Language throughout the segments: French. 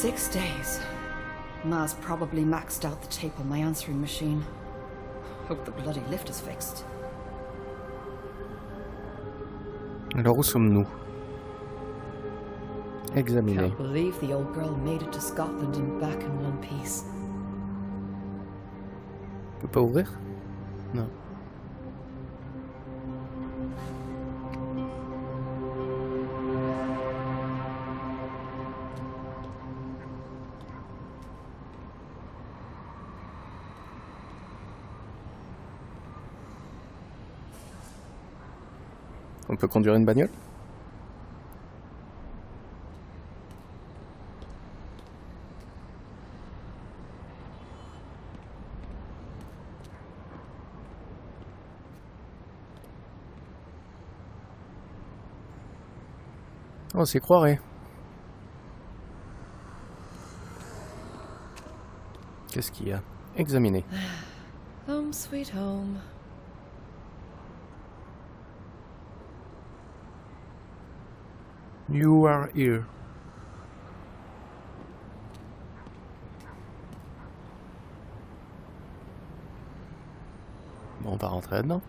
6 days. Ma's probably maxed out the tape on my answering machine. Hope the bloody lift is fixed. Alors où sommes-nous? Examiner. Can't believe the old girl made it to Scotland and back in one piece. On peut pas ouvrir? Non. On peut conduire une bagnole? On s'y croirait. Qu'est-ce qu'il y a? Examiner. Home sweet home. You are here. Bon, on va rentrer là-dedans.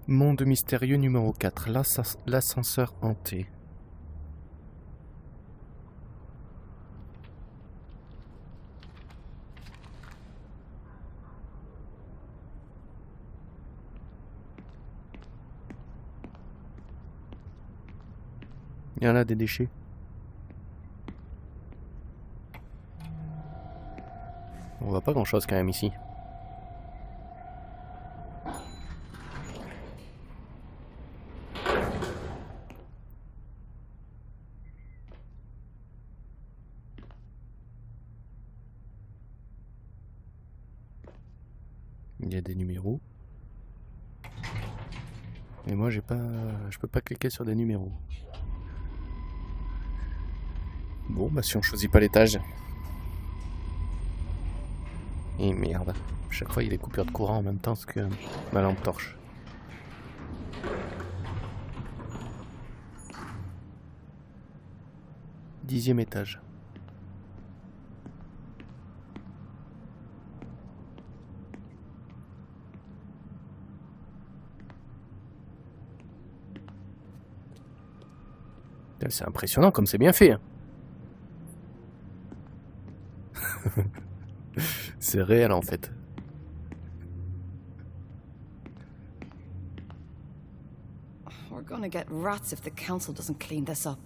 Monde mystérieux numéro 4, l'ascenseur hanté. Il y en a des déchets. On voit pas grand chose quand même ici. Il y a des numéros. Mais moi j'ai pas. Je peux pas cliquer sur des numéros. Bon bah si on choisit pas l'étage. Et merde. Chaque fois il y a des coupures de courant en même temps que ma lampe torche. Dixième étage. C'est impressionnant comme c'est bien fait. Hein. C'est réel en fait. We're gonna get rats if the council doesn't clean this up.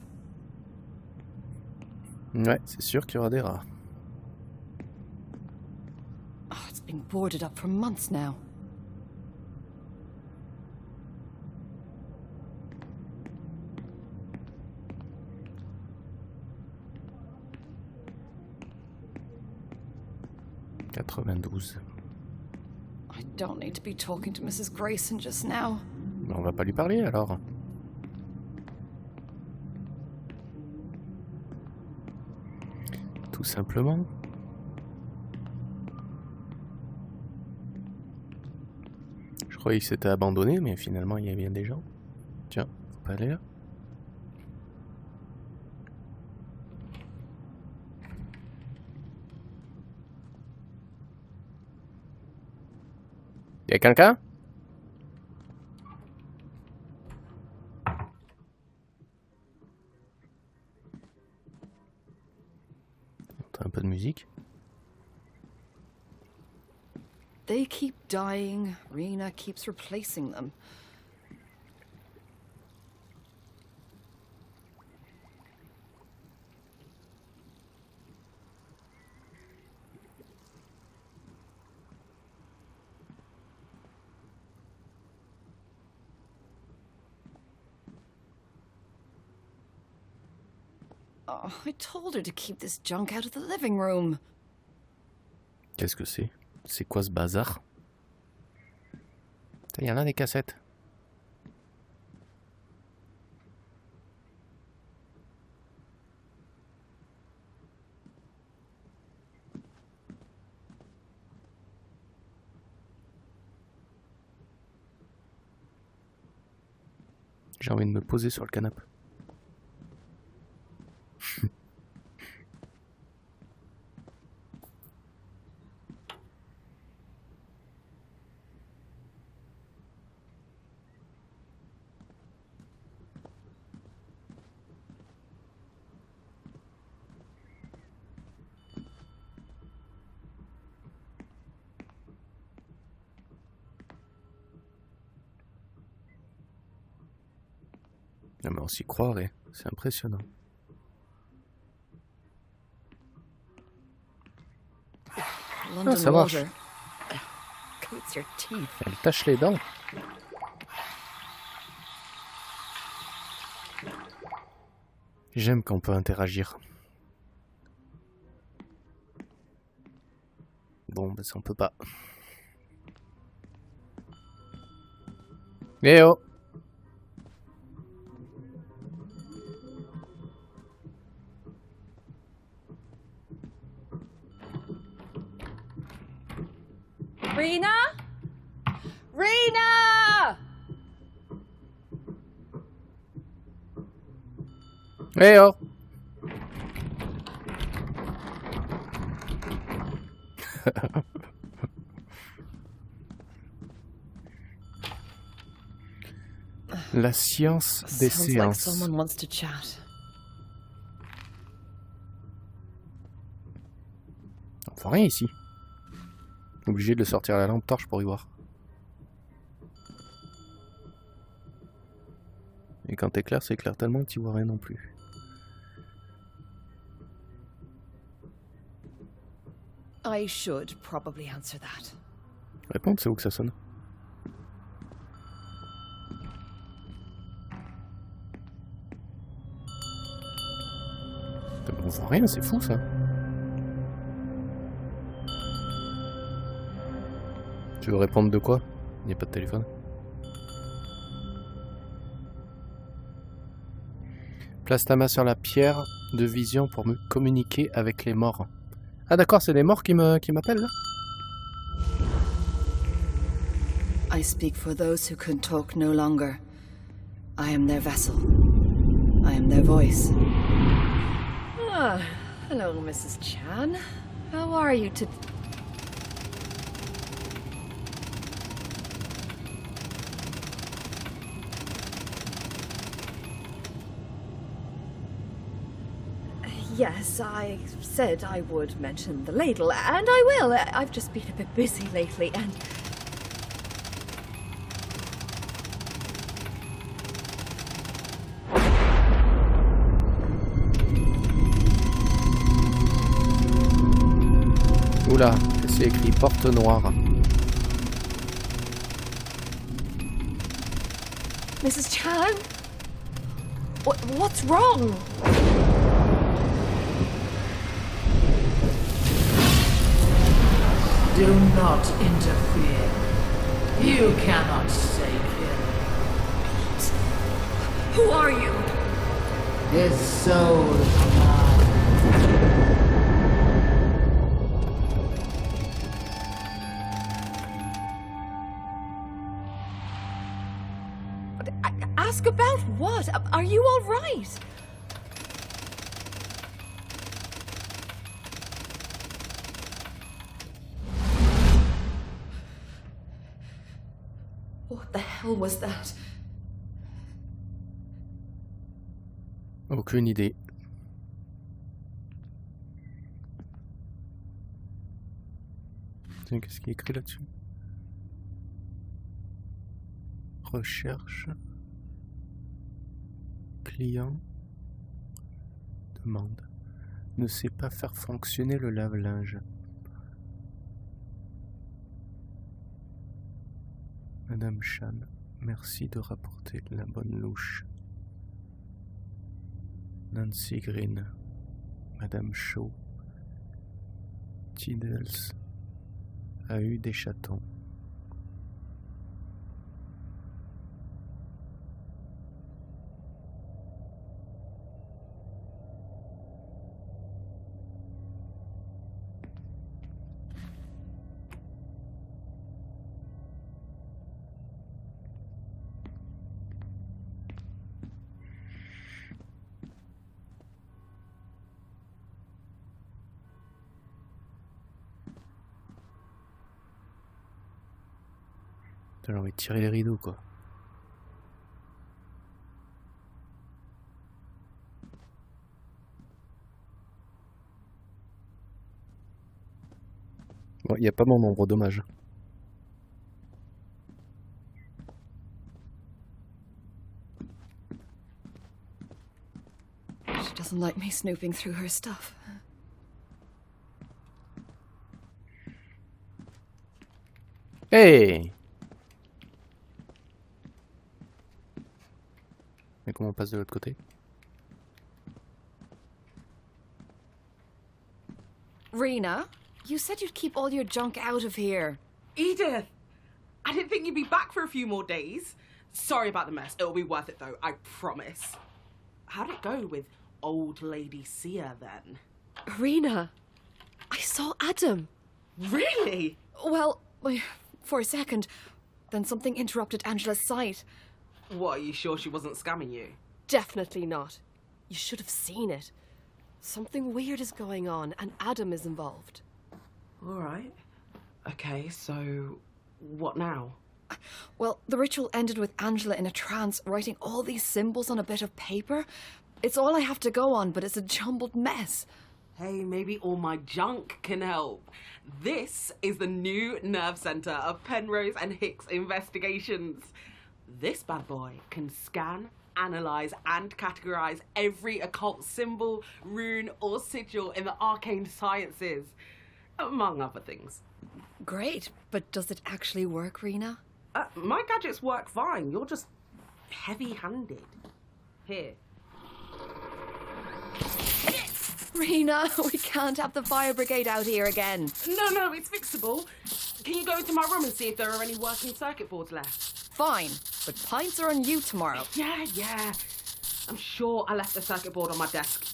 Ouais, c'est sûr qu'il y aura des rats. Oh, it's been boarded up for months now. I don't need to be talking to Mrs. Grayson just now. On va pas lui parler alors. Tout simplement. Je croyais que c'était abandonné, mais finalement il y a bien des gens. Tiens, faut pas aller là. Y'a quelqu'un? Un peu de musique. They keep dying. Rena keeps replacing them. Oh, I told her to keep this junk out of the living room. Qu'est-ce que c'est? C'est quoi ce bazar? Il y en a des cassettes. J'ai envie de me poser sur le canapé. Non mais on s'y croirait, c'est impressionnant. London ça marche. water coats your teeth. Elle tâche les dents. J'aime quand on peut interagir. Bon, bah ça on peut pas. Eh oh! Rena? Rena! Eh oh! La science des Sounds like séances. someone wants to chat. On voit rien ici. Obligé de sortir la lampe torche pour y voir. Et quand t'éclaires, c'est clair tellement que tu vois rien non plus. I should probably answer that. Répondre, c'est où que ça sonne? On voit rien, c'est fou ça. Tu veux répondre de quoi? Il n'y a pas de téléphone. Place ta main sur la pierre de vision pour me communiquer avec les morts. Ah d'accord, c'est les morts qui m'appellent là? I speak for those who can talk no longer. I am their vessel. I am their voice. Ah, hello, Mrs. Chan. How are you today? Yes, I said I would mention the ladle, and I will. I've just been a bit busy lately, and... Oula, c'est écrit porte noire. Mrs. Chan? What's wrong? Do not interfere. You cannot save him. Who are you? His soul commands. Ask about what? Are you all right? What the hell was that? Aucune idée. Tiens, qu'est-ce qui est écrit là-dessus? Recherche. Client. Demande. Ne sait pas faire fonctionner le lave-linge. Madame Chan, merci de rapporter la bonne louche. Nancy Green, Madame Shaw, Tiddles a eu des chatons. J'ai envie de tirer les rideaux, quoi. Bon, il n'y a pas mon nombre, dommage. She doesn't like me snooping through her stuff. Hey! Mais comment on passe de l'autre côté? Rena, you said you'd keep all your junk out of here. Edith! I didn't think you'd be back for a few more days. Sorry about the mess. It'll be worth it though, I promise. How'd it go with old lady Sia then? Rena, I saw Adam. Really? Well, for a second, then something interrupted Angela's sight. What, are you sure she wasn't scamming you? Definitely not. You should have seen it. Something weird is going on, and Adam is involved. Alright. Okay, so what now? Well, the ritual ended with Angela in a trance, writing all these symbols on a bit of paper. It's all I have to go on, but it's a jumbled mess. Hey, maybe all my junk can help. This is the new nerve centre of Penrose and Hicks Investigations. This bad boy can scan, analyse and categorise every occult symbol, rune or sigil in the arcane sciences, among other things. Great, but does it actually work, Rena? My gadgets work fine. You're just heavy-handed. Here. Rena, we can't have the fire brigade out here again. No, it's fixable. Can you go into my room and see if there are any working circuit boards left? Fine, but pints are on you tomorrow. Yeah. I'm sure I left the circuit board on my desk.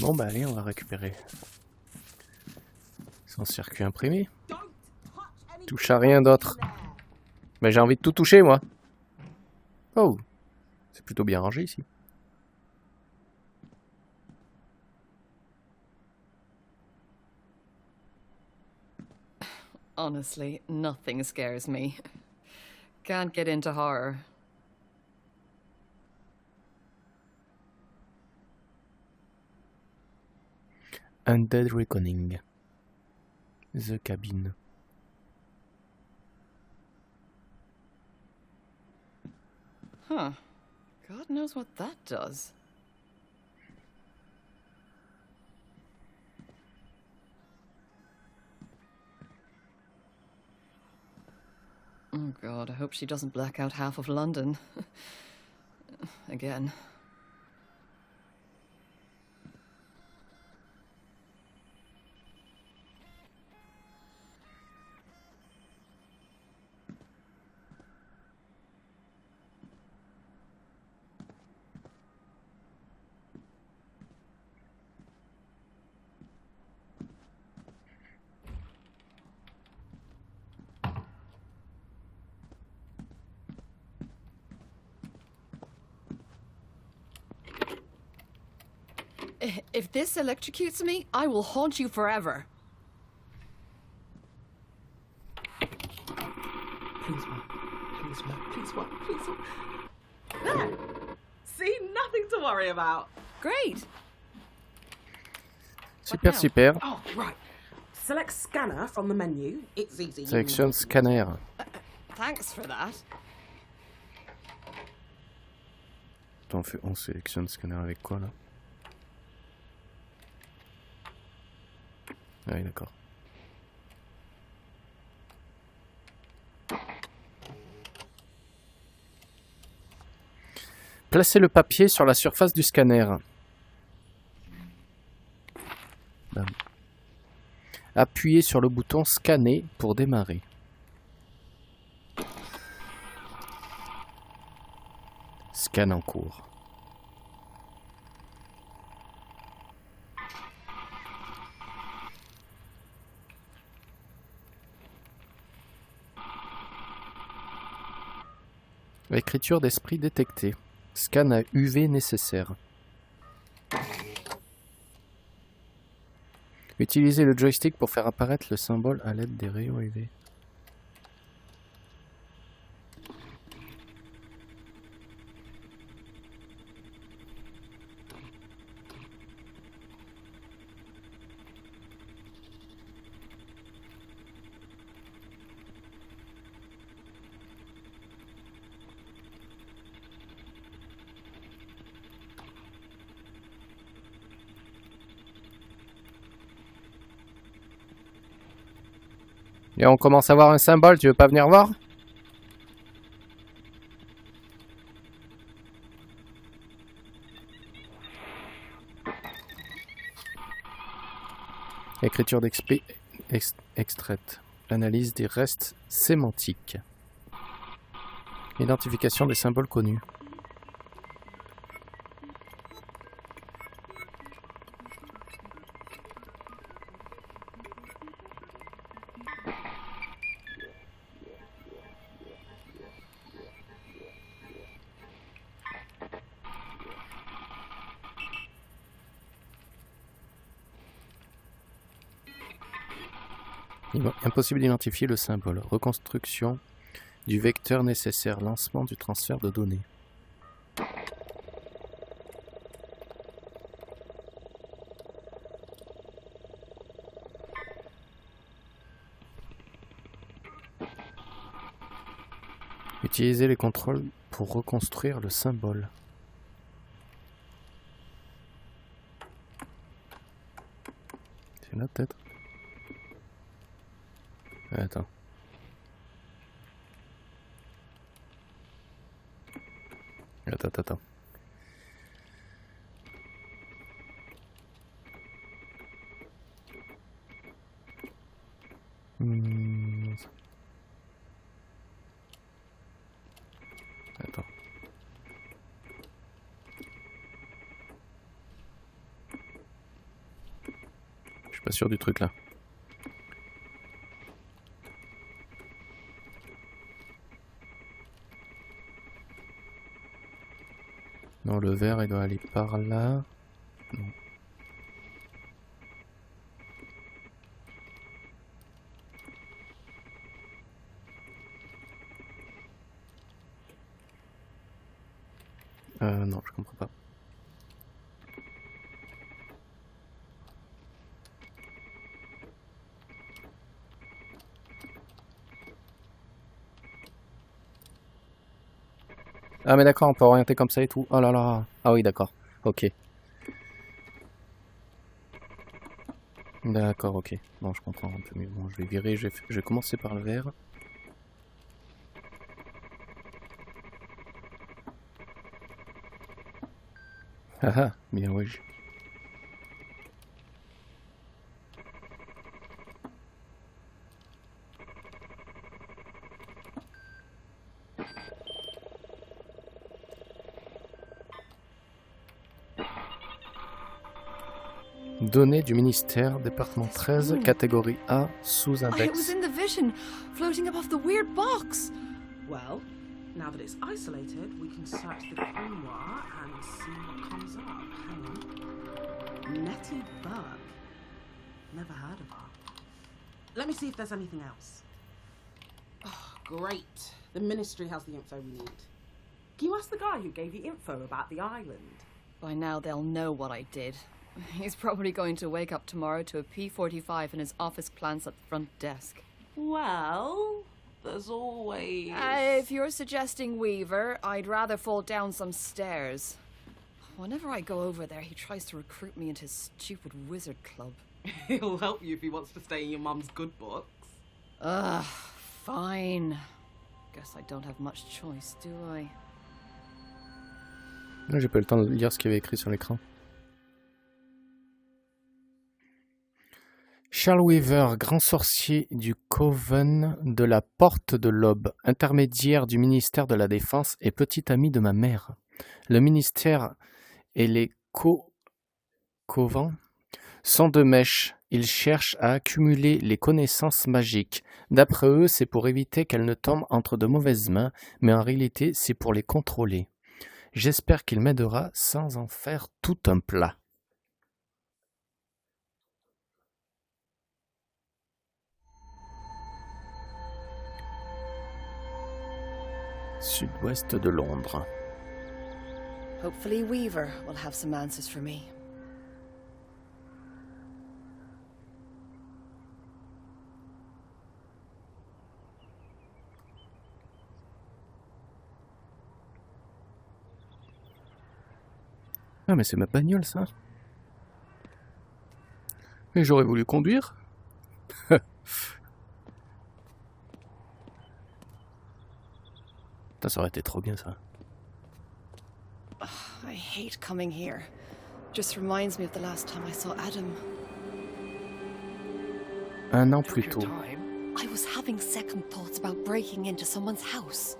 Bon bah allez, on va récupérer son circuit imprimé. Touche à rien d'autre. Mais j'ai envie de tout toucher, moi. Oh, c'est plutôt bien rangé ici. Honestly, nothing scares me. Can't get into horror. Undead Reckoning. The Cabin. Huh. God knows what that does. Oh God, I hope she doesn't black out half of London. Again. If this electrocutes me, I will haunt you forever. Please work. There! See, nothing to worry about. Great. Super, super. Oh, right. Select scanner from the menu. It's easy. Sélectionne scanner. Thanks for that. Attends, on sélectionne scanner avec quoi là? Ah oui, d'accord. Placez le papier sur la surface du scanner. Bam. Appuyez sur le bouton scanner pour démarrer. Scan en cours. Écriture d'esprit détectée. Scan à UV nécessaire. Utilisez le joystick pour faire apparaître le symbole à l'aide des rayons UV. Et on commence à voir un symbole, tu veux pas venir voir? Écriture extraite. Analyse des restes sémantiques. Identification des symboles connus. Impossible d'identifier le symbole. Reconstruction du vecteur nécessaire. Lancement du transfert de données. Utilisez les contrôles pour reconstruire le symbole. C'est là peut-être? Attends. Attends. Attends. Je suis pas sûr du truc là. Non, le vert, il doit aller par là. Non. Non, je comprends pas. Ah mais d'accord, on peut orienter comme ça et tout. Oh là là. Ah oui, d'accord. Ok. D'accord, ok. Bon, je comprends un peu mieux. Bon, je vais virer, je vais commencer par le vert. Ah ah, bien oui. Données du ministère, département 13, catégorie A, Oh, it was sous-index. in the vision, floating above the weird box. Well, now that it's isolated, we can search the grimoire and see what comes up. Hang on. Nettie Burke. Never heard of her. Let me see if there's anything else. Oh, great. The ministry has the info we need. Can you ask the guy who gave you info about the island? By now they'll know what I did. He's probably going to wake up tomorrow to a P-45 in his office plants at the front desk. Well, there's always... If you're suggesting Weaver, I'd rather fall down some stairs. Whenever I go over there, he tries to recruit me into his stupid wizard club. He'll help you if he wants to stay in your mum's good books. Ugh, fine. Guess I don't have much choice, do I? J'ai pas eu le temps de lire ce qu'il y avait écrit sur l'écran. Charles Weaver, grand sorcier du Coven de la Porte de l'Aube, intermédiaire du ministère de la Défense et petit ami de ma mère. Le ministère et les Covens sont de mèche. Ils cherchent à accumuler les connaissances magiques. D'après eux, c'est pour éviter qu'elles ne tombent entre de mauvaises mains, mais en réalité, c'est pour les contrôler. J'espère qu'il m'aidera sans en faire tout un plat. Sud-ouest de Londres. Hopefully Weaver will have some answers for me. Ah mais c'est ma bagnole ça. Et j'aurais voulu conduire. Putain, ça aurait été trop bien ça. I hate coming here. Just reminds me of the last time I saw Adam. Un an plus tôt. I was having second thoughts about breaking into someone's house.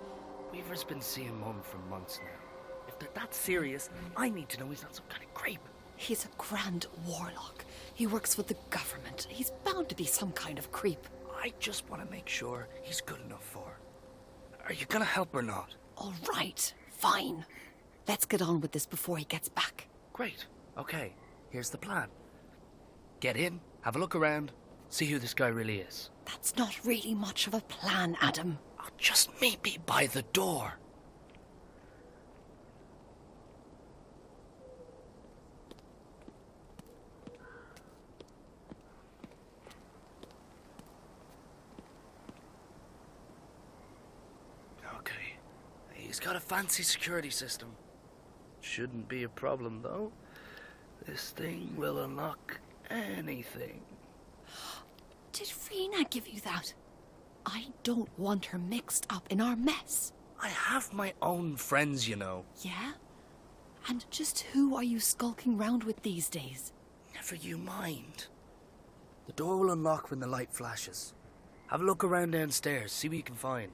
Weaver's been seeing Mum for months now. If they're that serious, I need to know he's not some kind of creep. He's a grand warlock. He works for the government. He's bound to be some kind of creep. I just want to make sure he's good enough for her. Are you gonna help or not? All right, fine. Let's get on with this before he gets back. Great. Okay, here's the plan. Get in, have a look around, see who this guy really is. That's not really much of a plan, Adam. I'll just meet me by the door. Okay. He's got a fancy security system. Shouldn't be a problem, though. This thing will unlock anything. Did Rena give you that? I don't want her mixed up in our mess. I have my own friends, you know. Yeah? And just who are you skulking round with these days? Never you mind. The door will unlock when the light flashes. Have a look around downstairs, see what you can find.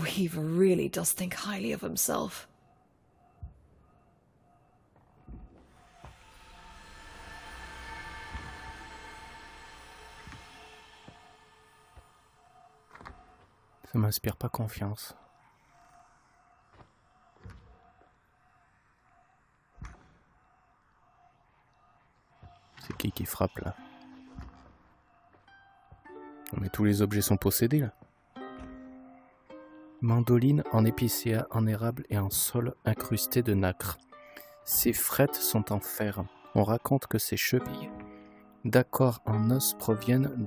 Weaver really does think highly of himself. Ça m'inspire pas confiance. C'est qui frappe là? Mais tous les objets sont possédés là. Mandoline en épicéa, en érable et en sol incrusté de nacre. Ses frettes sont en fer. On raconte que ses chevilles d'accords en os proviennent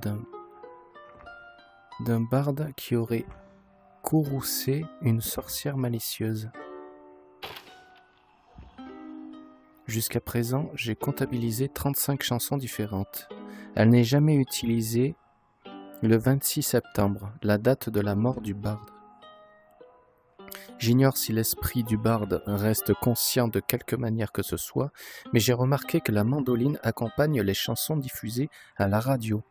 d'un barde qui aurait courroucé une sorcière malicieuse. Jusqu'à présent, j'ai comptabilisé 35 chansons différentes. Elle n'est jamais utilisée le 26 septembre, la date de la mort du barde. J'ignore si l'esprit du barde reste conscient de quelque manière que ce soit, mais j'ai remarqué que la mandoline accompagne les chansons diffusées à la radio.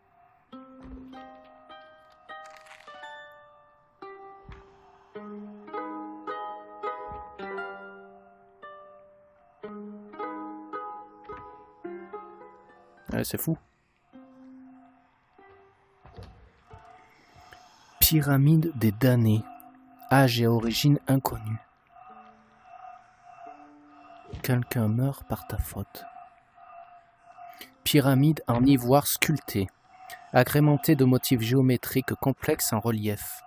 Ouais, c'est fou. Pyramide des damnés. Âge et origine inconnue. Quelqu'un meurt par ta faute. Pyramide en ivoire sculptée, agrémentée de motifs géométriques complexes en relief.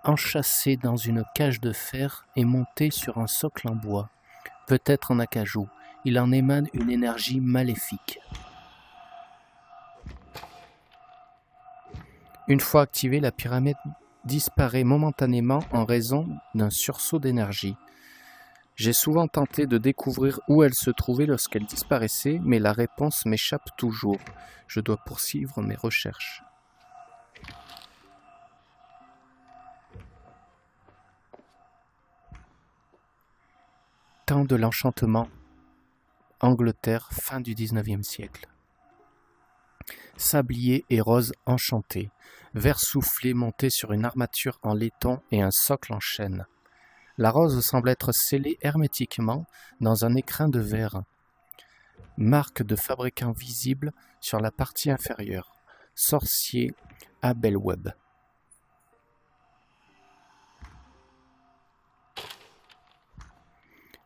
Enchâssée dans une cage de fer et montée sur un socle en bois, peut-être en acajou, il en émane une énergie maléfique. Une fois activée, la pyramide disparaît momentanément en raison d'un sursaut d'énergie. J'ai souvent tenté de découvrir où elle se trouvait lorsqu'elle disparaissait, mais la réponse m'échappe toujours. Je dois poursuivre mes recherches. Temps de l'enchantement. Angleterre, fin du XIXe siècle. Sablier et rose enchanté, verre soufflé monté sur une armature en laiton et un socle en chêne. La rose semble être scellée hermétiquement dans un écrin de verre. Marque de fabricant visible sur la partie inférieure. Sorcier Abelweb.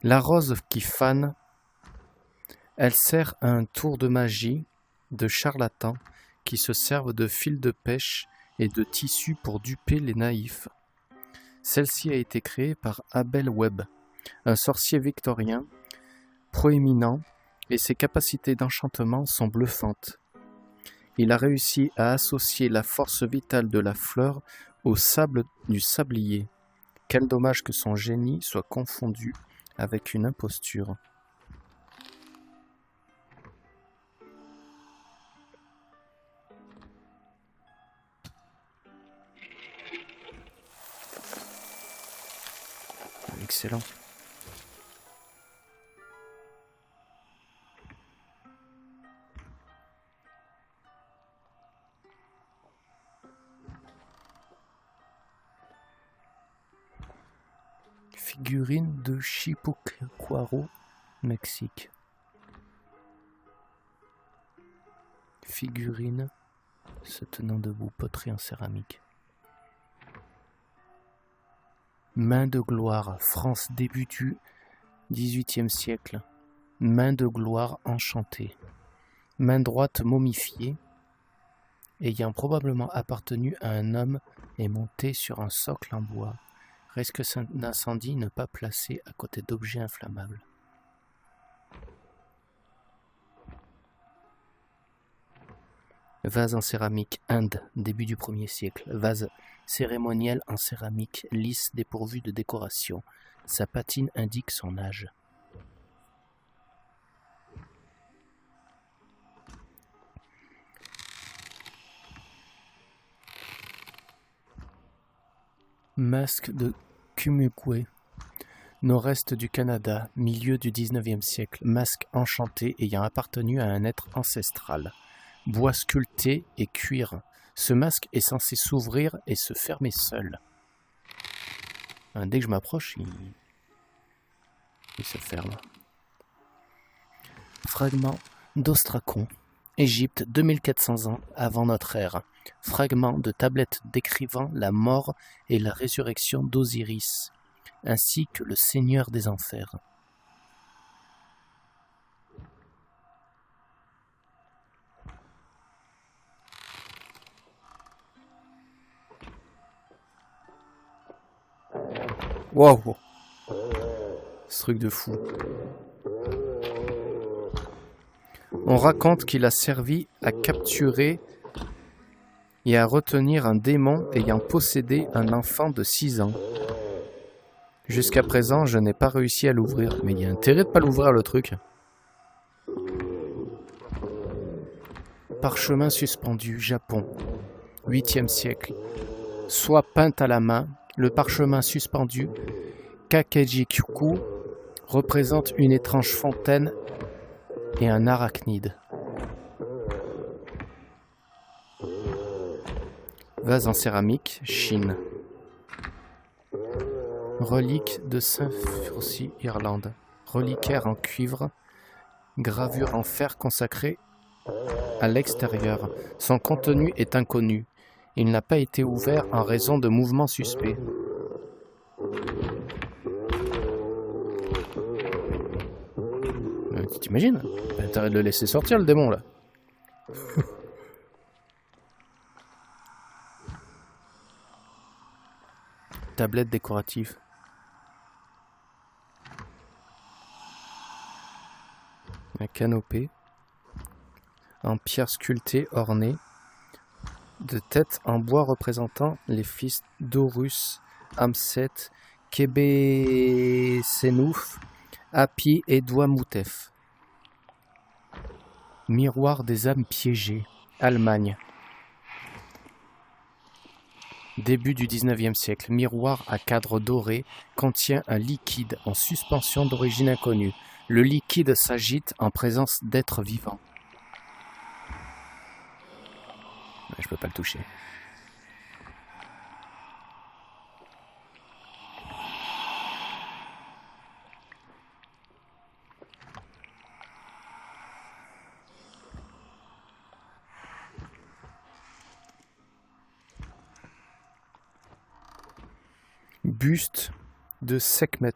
La rose qui fane, elle sert à un tour de magie de charlatans qui se servent de fils de pêche et de tissus pour duper les naïfs. Celle-ci a été créée par Abelweb, un sorcier victorien proéminent, et ses capacités d'enchantement sont bluffantes. Il a réussi à associer la force vitale de la fleur au sable du sablier. Quel dommage que son génie soit confondu avec une imposture. Excellent. Figurine de Chipuquaro, Mexique. Figurine se tenant debout, poterie en céramique. Main de gloire, France début du XVIIIe siècle. Main de gloire enchantée. Main droite momifiée, ayant probablement appartenu à un homme et montée sur un socle en bois. Risque d'incendie ne pas placé à côté d'objets inflammables. Vase en céramique, Inde, début du 1er siècle. Vase cérémoniel en céramique, lisse, dépourvu de décoration. Sa patine indique son âge. Masque de Kumukwe, nord-est du Canada, milieu du 19e siècle. Masque enchanté ayant appartenu à un être ancestral. Bois sculpté et cuir. Ce masque est censé s'ouvrir et se fermer seul. Dès que je m'approche, il se ferme. Fragment d'Ostracon, Égypte, 2400 ans avant notre ère. Fragment de tablette décrivant la mort et la résurrection d'Osiris, ainsi que le Seigneur des Enfers. Wow! Ce truc de fou. On raconte qu'il a servi à capturer et à retenir un démon ayant possédé un enfant de 6 ans. Jusqu'à présent, je n'ai pas réussi à l'ouvrir. Mais il y a intérêt de pas l'ouvrir, le truc. Parchemin suspendu, Japon, 8e siècle. Soit peint à la main, le parchemin suspendu, Kakejikyuku, représente une étrange fontaine et un arachnide. Vase en céramique, Chine. Relique de Saint-Furcy, Irlande. Reliquaire en cuivre. Gravure en fer consacrée à l'extérieur. Son contenu est inconnu. Il n'a pas été ouvert en raison de mouvements suspects. Tu t'imagines? T'as intérêt de le laisser sortir, le démon, là. Tablette décorative. Un canopée. En pierre sculptée ornée. De têtes en bois représentant les fils d'Horus, Amset, Kebesenouf, Hapi et Douamoutef. Miroir des âmes piégées, Allemagne. Début du 19e siècle, miroir à cadre doré contient un liquide en suspension d'origine inconnue. Le liquide s'agite en présence d'êtres vivants. Je peux pas le toucher. Buste de Sekhmet,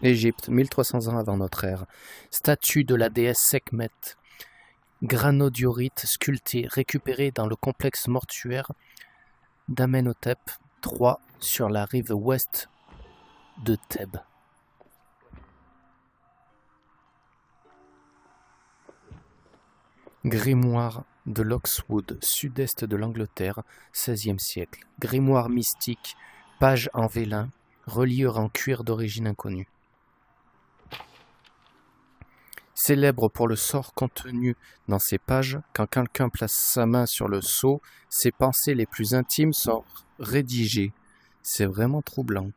Égypte, 1300 ans avant notre ère. Statue de la déesse Sekhmet, granodiorite sculptée, récupérée dans le complexe mortuaire d'Amenhotep III sur la rive ouest de Thèbes. Grimoire de Loxwood, sud-est de l'Angleterre, XVIe siècle. Grimoire mystique, page en vélin, reliure en cuir d'origine inconnue. Célèbre pour le sort contenu dans ces pages, quand quelqu'un place sa main sur le sceau, ses pensées les plus intimes sont rédigées. C'est vraiment troublant.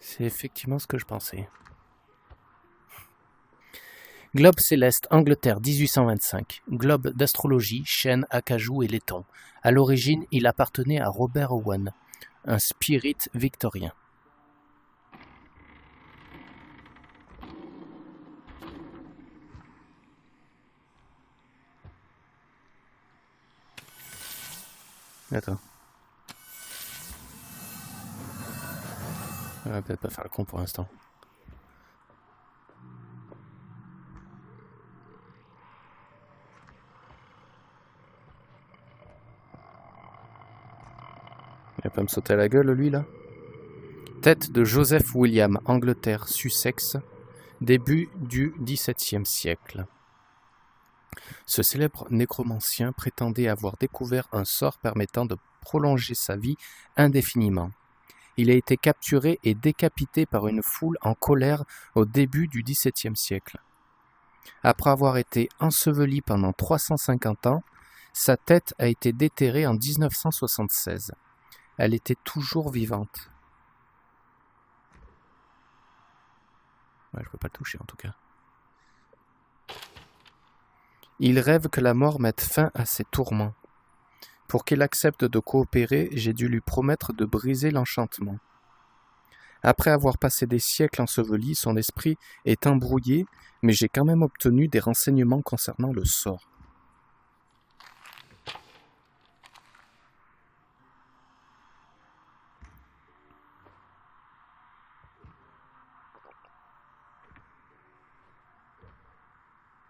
C'est effectivement ce que je pensais. Globe céleste, Angleterre, 1825. Globe d'astrologie, chêne, acajou et laiton. À l'origine, il appartenait à Robert Owen, un spirit victorien. Attends. On va peut-être pas faire le con pour l'instant. Il va pas me sauter à la gueule, lui, là. Tête de Joseph William, Angleterre, Sussex, début du XVIIe siècle. Ce célèbre nécromancien prétendait avoir découvert un sort permettant de prolonger sa vie indéfiniment. Il a été capturé et décapité par une foule en colère au début du XVIIe siècle. Après avoir été enseveli pendant 350 ans, sa tête a été déterrée en 1976. Elle était toujours vivante. Ouais, je ne peux pas le toucher en tout cas. Il rêve que la mort mette fin à ses tourments. Pour qu'il accepte de coopérer, j'ai dû lui promettre de briser l'enchantement. Après avoir passé des siècles enseveli, son esprit est embrouillé, mais j'ai quand même obtenu des renseignements concernant le sort.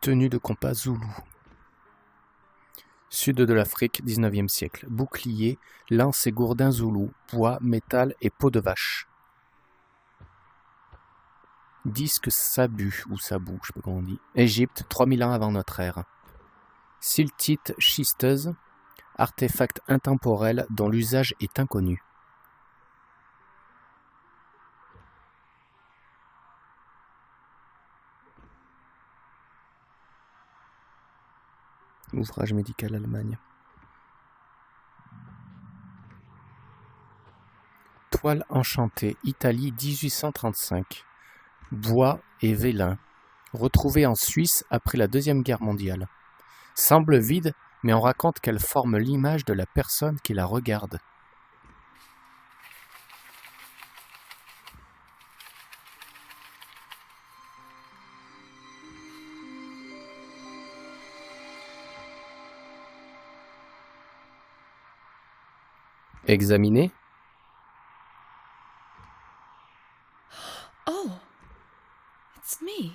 Tenue de compas zoulou. Sud de l'Afrique, 19e siècle. Bouclier, lance et gourdin zoulou, bois, métal et peau de vache. Disque sabu, ou sabou, je sais pas comment on dit. Égypte, 3000 ans avant notre ère. Siltite schisteuse, artefact intemporel dont l'usage est inconnu. Ouvrage médical Allemagne. Toile enchantée, Italie 1835. Bois et vélin. Retrouvé en Suisse après la Deuxième Guerre mondiale. Semble vide, mais on raconte qu'elle forme l'image de la personne qui la regarde. Examiner. Oh, it's me.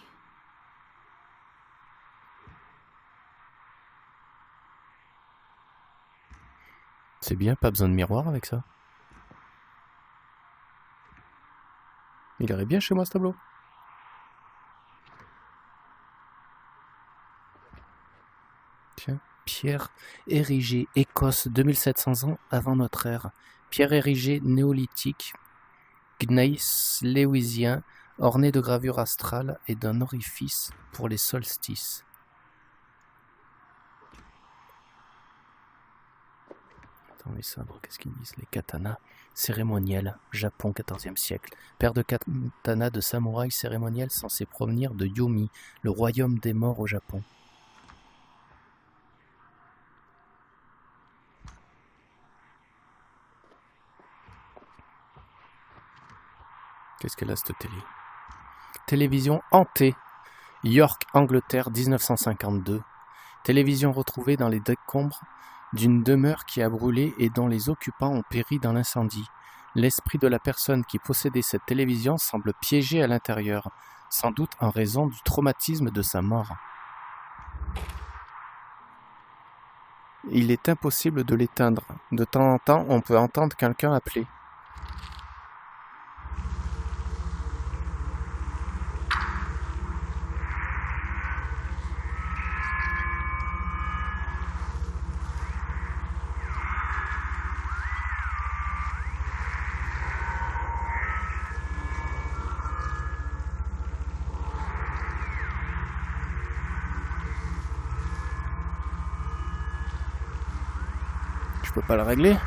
C'est bien, pas besoin de miroir avec ça. Il irait bien chez moi ce tableau. Tiens, pierre érigée, Écosse, 2700 ans avant notre ère. Pierre érigée néolithique, gneiss léwisien, ornée de gravures astrales et d'un orifice pour les solstices. Attends, les sabres, qu'est-ce qu'ils disent? Les katanas cérémoniels, Japon, 14e siècle. Paire de katanas de samouraï cérémoniels censés provenir de Yomi, le royaume des morts au Japon. Qu'est-ce qu'elle a cette télé? Télévision hantée. York, Angleterre, 1952. Télévision retrouvée dans les décombres d'une demeure qui a brûlé et dont les occupants ont péri dans l'incendie. L'esprit de la personne qui possédait cette télévision semble piégé à l'intérieur, sans doute en raison du traumatisme de sa mort. Il est impossible de l'éteindre. De temps en temps, on peut entendre quelqu'un appeler. Je peux pas le régler?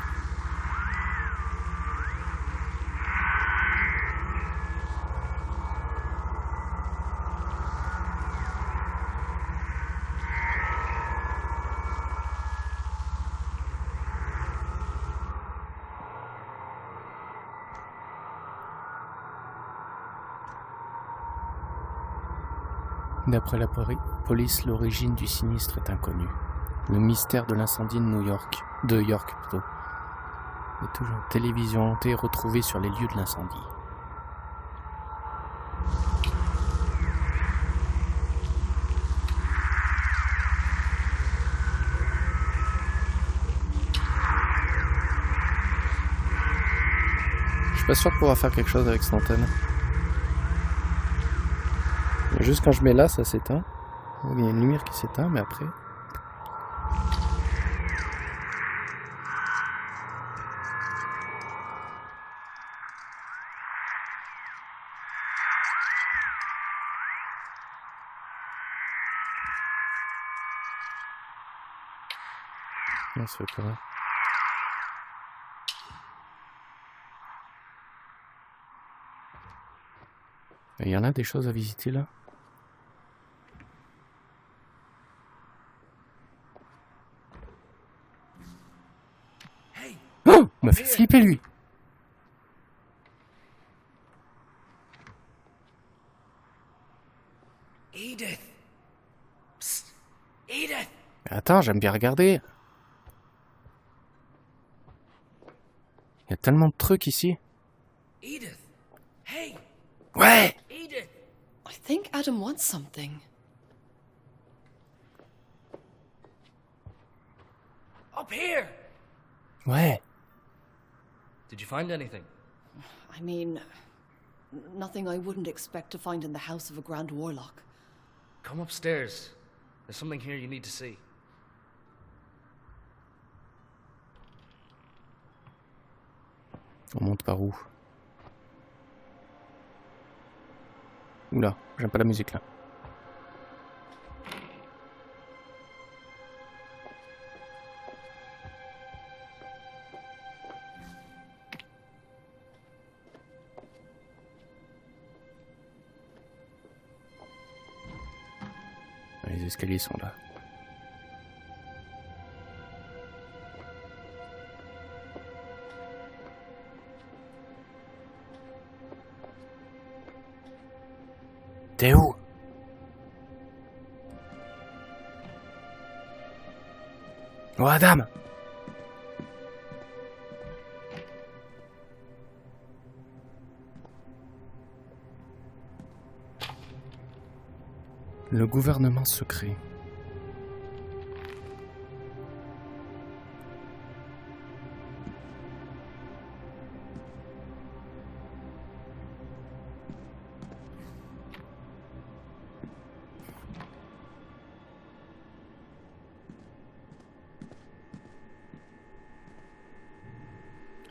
D'après la police, l'origine du sinistre est inconnue. Le mystère de l'incendie de York plutôt. Et toujours télévision hantée retrouvée sur les lieux de l'incendie. Je suis pas sûr de pouvoir faire quelque chose avec cette antenne. Juste quand je mets là, ça s'éteint. Il y a une lumière qui s'éteint, mais après... Non, ça fait plus rien. Il y en a des choses à visiter là? Oh! Il m'a fait flipper lui! Edith! Psst. Edith! Attends, j'aime bien regarder. Il y a tellement de trucs ici. Edith! Hey! Ouais! Edith! I think Adam wants something. Up here! Ouais. Did you find anything? I mean, nothing I wouldn't expect to find in the house of a Grand Warlock. Come upstairs. There's something here you need to see. On monte par où? Oula, j'aime pas la musique là. Les escaliers sont là. T'es où? Oh Adam! Le gouvernement secret.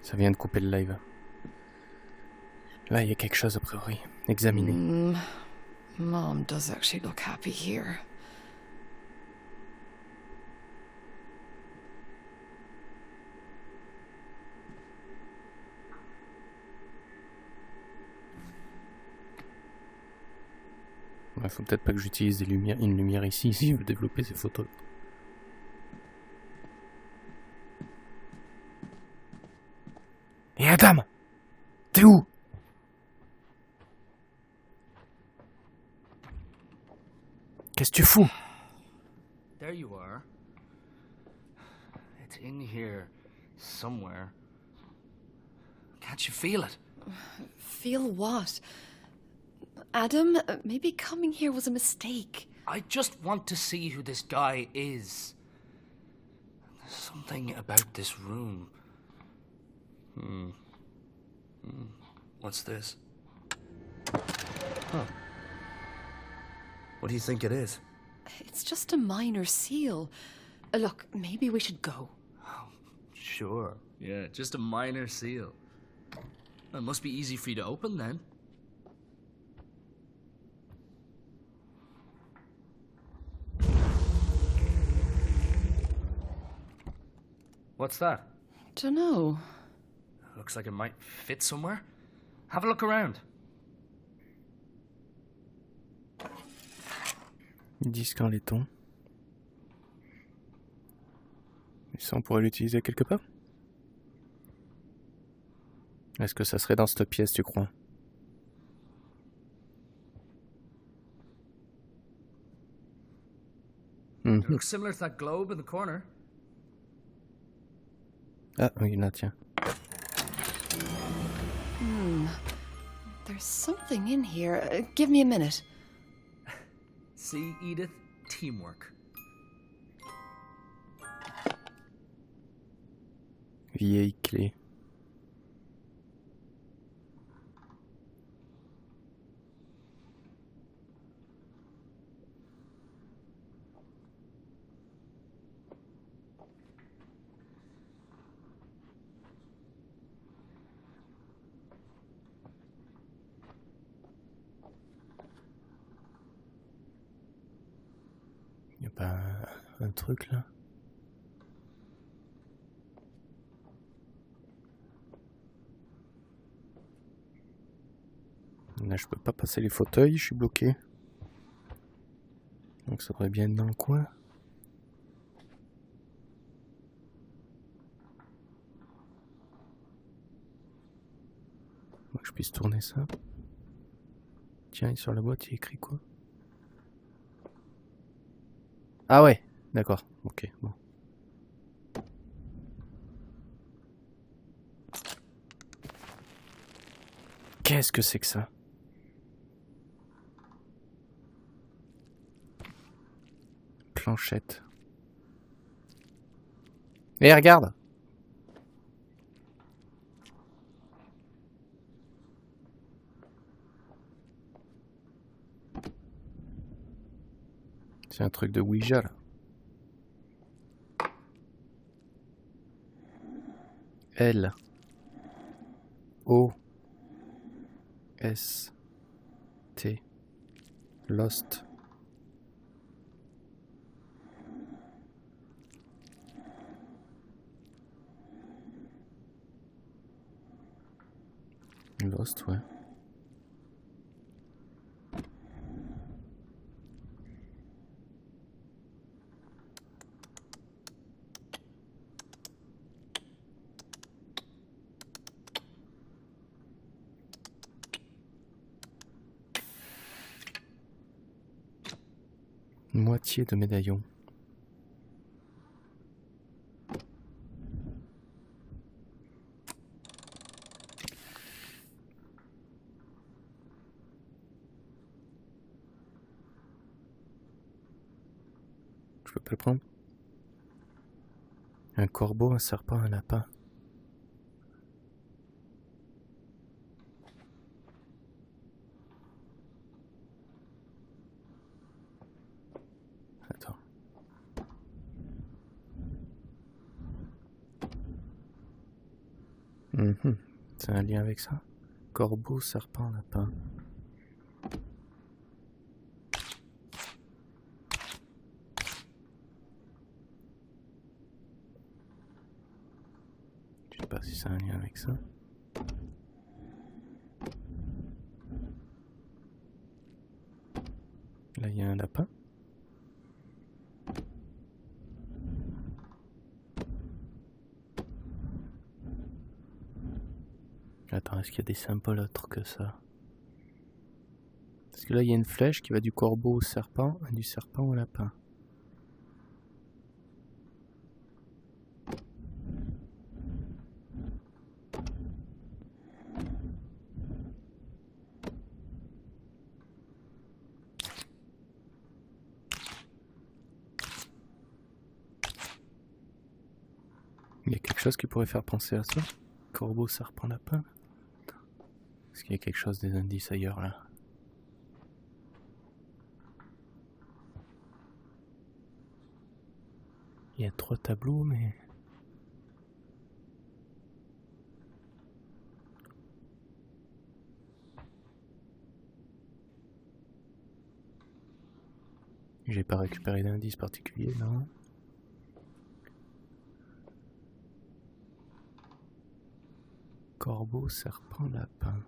Ça vient de couper le live. Là, il y a quelque chose a priori. Examiner. Mom does actually look happy here. Il faut peut-être pas que j'utilise une lumière ici si je veux développer ces photos. Et Adam! T'es où? qu'est-ce que tu fous? There you are. It's in here somewhere. Can't you feel it? Feel what? Adam, maybe coming here was a mistake. I just want to see who this guy is. There's something about this room. What's this? Huh. What do you think it is? It's just a minor seal. Look, maybe we should go. Sure. Yeah, just a minor seal. It must be easy for you to open then. What's that? Dunno. Looks like it might fit somewhere. Have a look around. Disque en laiton. Et ça, on pourrait l'utiliser quelque part? Est-ce que ça serait dans cette pièce, tu crois? Looks similar to that globe in the corner. Ah, oui, là, tiens. There's something in here. Give me a minute. See, Edith? Teamwork. Vieille clé. Y a pas un truc là? Là, je peux pas passer les fauteuils, je suis bloqué. Donc ça devrait bien être dans le coin. Faut que je puisse tourner ça. Tiens, sur la boîte, il est écrit quoi? Ah ouais, d'accord, ok, bon. Qu'est-ce que c'est que ça? Planchette. Et regarde! C'est un truc de Ouija là. L O S T Lost. Lost, ouais. Moitié de médaillon. Je peux pas le prendre. Un corbeau, un serpent, un lapin. Attends. C'est un lien avec ça? Corbeau, serpent, lapin. Je sais pas si c'est un lien avec ça. Là, il y a un lapin. Attends, est-ce qu'il y a des symboles autres que ça? Parce que là, il y a une flèche qui va du corbeau au serpent et du serpent au lapin. Il y a quelque chose qui pourrait faire penser à ça. Corbeau, serpent, lapin. Est-ce qu'il y a quelque chose, des indices ailleurs là? Il y a 3 tableaux, mais... J'ai pas récupéré d'indice particulier, non? Corbeau, serpent, lapin.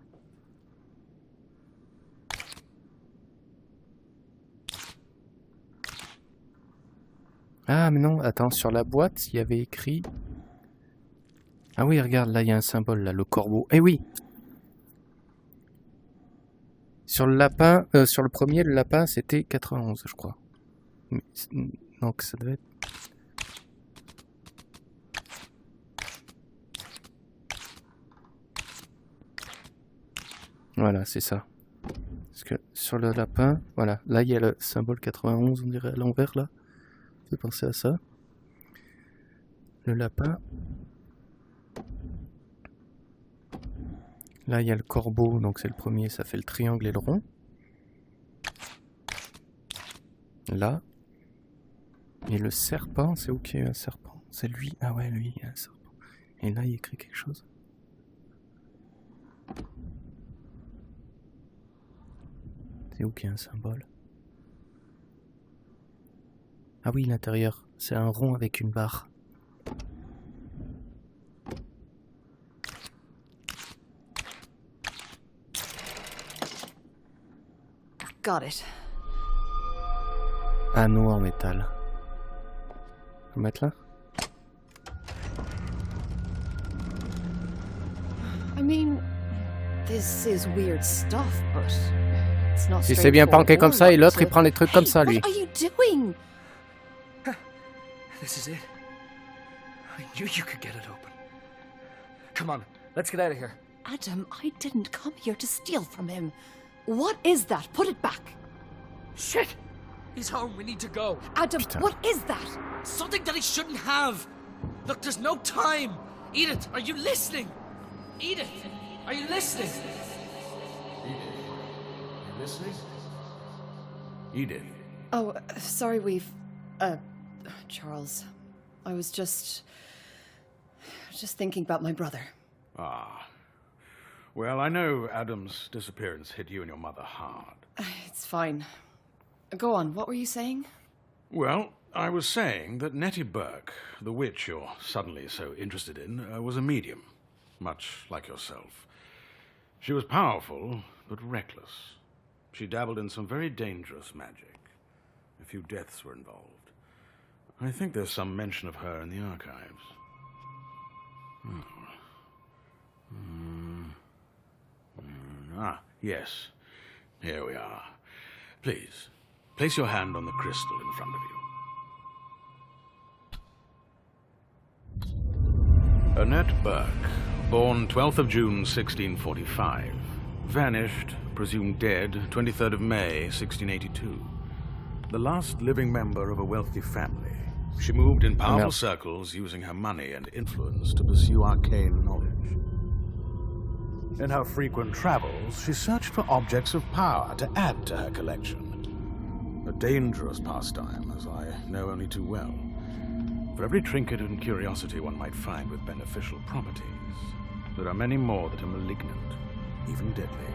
Ah mais non, attends, sur la boîte, il y avait écrit... Ah oui, regarde, là il y a un symbole, là, le corbeau. Eh oui! Sur le lapin, sur le premier, le lapin, c'était 91, je crois. Mais, donc ça devait être... Voilà, c'est ça. Parce que sur le lapin, voilà, là il y a le symbole 91, on dirait à l'envers, là. J'ai pensé à ça. Le lapin. Là, il y a le corbeau, donc c'est le premier, ça fait le triangle et le rond. Là. Et le serpent, c'est où qu'il y a un serpent? C'est lui. Ah ouais, lui, il y a un serpent. Et là, il écrit quelque chose. C'est où qu'il y a un symbole? Ah oui, l'intérieur. C'est un rond avec une barre. Got it. Anneau en métal. On va mettre là? I mean, this is weird stuff, but it's not Si c'est bien planqué comme ça, et l'autre il prend les trucs comme ça, lui. What are you doing? This is it. I knew you could get it open. Come on, let's get out of here. Adam, I didn't come here to steal from him. What is that? Put it back. Shit! He's home, we need to go. Adam, Putain. what is that? Something that he shouldn't have. Look, there's no time. Edith, are you listening? Edith, are you listening? You listening? Edith. Oh, sorry, Charles. I was just thinking about my brother. Ah. Well, I know Adam's disappearance hit you and your mother hard. It's fine. Go on, what were you saying? Well, I was saying that Nettie Burke, the witch you're suddenly so interested in, was a medium, much like yourself. She was powerful, but reckless. She dabbled in some very dangerous magic. A few deaths were involved. I think there's some mention of her in the archives. Ah, yes. Here we are. Please, place your hand on the crystal in front of you. Annette Burke, born 12th of June, 1645. Vanished, presumed dead, 23rd of May, 1682. The last living member of a wealthy family. She moved in powerful circles, using her money and influence to pursue arcane knowledge. In her frequent travels, she searched for objects of power to add to her collection. A dangerous pastime, as I know only too well. For every trinket and curiosity one might find with beneficial properties, there are many more that are malignant, even deadly.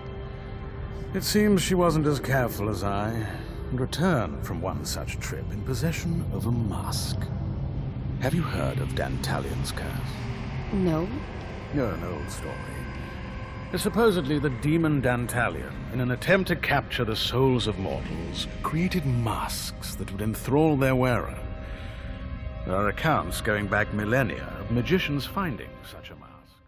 It seems she wasn't as careful as I, and returned from one such trip in possession of a mask. Have you heard of Dantalion's curse? No. An old story. Supposedly the demon Dantalion, in an attempt to capture the souls of mortals, created masks that would enthrall their wearer. There are accounts going back millennia of magicians finding such a mask.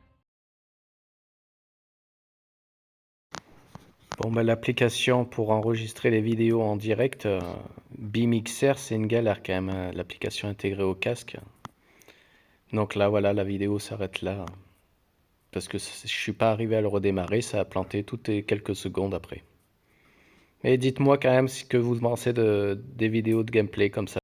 Bon, bah, l'application pour enregistrer les vidéos en direct, Bmixer, c'est une galère quand même, hein, l'application intégrée au casque. Donc là, voilà, la vidéo s'arrête là. Parce que je suis pas arrivé à le redémarrer, ça a planté toutes les quelques secondes après. Mais dites-moi quand même ce que vous pensez des vidéos de gameplay comme ça.